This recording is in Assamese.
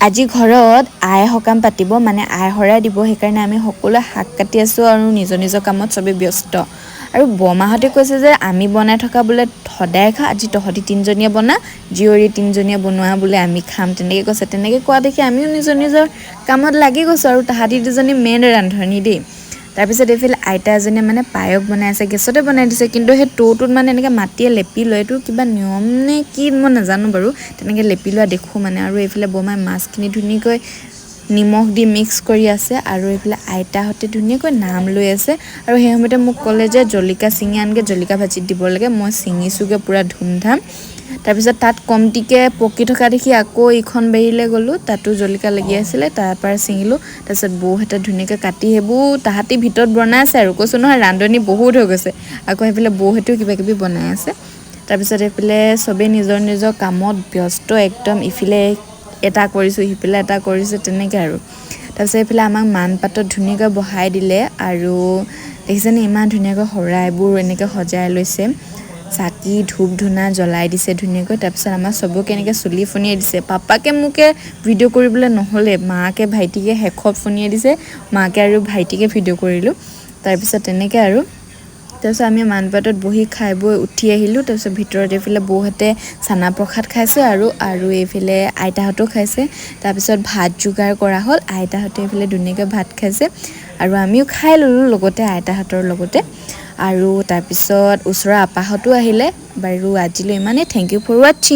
আজি ঘৰত আই সকাম পাতিব মানে আই হৰাই দিব সেইকাৰণে আমি সকলোৱে শাক কাটি আছোঁ আৰু নিজৰ নিজৰ কামত চবেই ব্যস্ত আৰু বৰমাহঁতে কৈছে যে আমি বনাই থকা বোলে সদায় খা আজি তহঁতি তিনিজনীয়ে বনা জীয়ৰী তিনিজনীয়ে বনোৱা বোলে আমি খাম তেনেকৈ কৈছে তেনেকৈ কোৱা দেখি আমিও নিজৰ নিজৰ কামত লাগি গৈছোঁ আৰু তাহাঁতি দুজনী মেইন ৰান্ধনি দেই তাৰপিছত এইফালে আইতা এজনীয়ে মানে পায়স বনাই আছে গেছতে বনাই দিছে কিন্তু সেই টৌটোত মানে এনেকৈ মাটিয়ে লেপি লয় এইটো কিবা নিয়ম নে কি মই নাজানো বাৰু তেনেকৈ লেপি লোৱা দেখোঁ মানে আৰু এইফালে বৰমাই মাছখিনি ধুনীয়াকৈ নিমখ দি মিক্স কৰি আছে আৰু এইফালে আইতাহঁতে ধুনীয়াকৈ নাম লৈ আছে আৰু সেই সময়তে মোক ক'লে যে জলকীয়া ছিঙি আনকৈ জলকীয়া ভাজিত দিব লাগে মই ছিঙিছোঁগৈ পূৰা ধুমধাম তাৰপিছত তাত কমটিকৈ পকি থকা দেখি আকৌ ইখন বাৰীলৈ গ'লোঁ তাতো জলকীয়া লাগি আছিলে তাৰপৰা ছিঙিলোঁ তাৰপিছত বৌহঁতে ধুনীয়াকৈ কাটি সেইবোৰ তাহাঁতি ভিতৰত বনাই আছে আৰু কৈছোঁ নহয় ৰান্ধনি বহুত হৈ গৈছে আকৌ সেইফালে বৌহঁতেও কিবাকিবি বনাই আছে তাৰপিছত এইফালে চবেই নিজৰ নিজৰ কামত ব্যস্ত একদম ইফালে এটা কৰিছোঁ সিফালে এটা কৰিছোঁ তেনেকৈ আৰু তাৰপিছত এইফালে আমাক মানপাতত ধুনীয়াকৈ বহাই দিলে আৰু দেখিছেনে ইমান ধুনীয়াকৈ শৰাইবোৰ এনেকৈ সজাই লৈছে চাকি ধূপ ধূনা জ্বলাই দিছে ধুনীয়াকৈ তাৰপিছত আমাৰ চবকে এনেকৈ চুলি ফনিয়াই দিছে পাপাকে মোকে ভিডিঅ' কৰিবলৈ নহ'লে মাকে ভাইটিকে শেষত ফনিয়াই দিছে মাকে আৰু ভাইটিকে ভিডিঅ' কৰিলোঁ তাৰপিছত তেনেকৈ আৰু তাৰপিছত আমি মানপাতত বহি খাই বৈ উঠি আহিলোঁ তাৰপিছত ভিতৰত এইফালে বৌহঁতে চানা প্ৰসাদ খাইছে আৰু এইফালে আইতাহঁতেও খাইছে তাৰপিছত ভাত যোগাৰ কৰা হ'ল আইতাহঁতে এইফালে ধুনীয়াকৈ ভাত খাইছে আৰু আমিও খাই ল'লোঁ লগতে আইতাহঁতৰ লগতে আৰু তাৰপিছত ওচৰৰ আপাহঁতো আহিলে বাৰু আজিলৈ ইমানেই থেংক ইউ ফৰ ৱাটছিং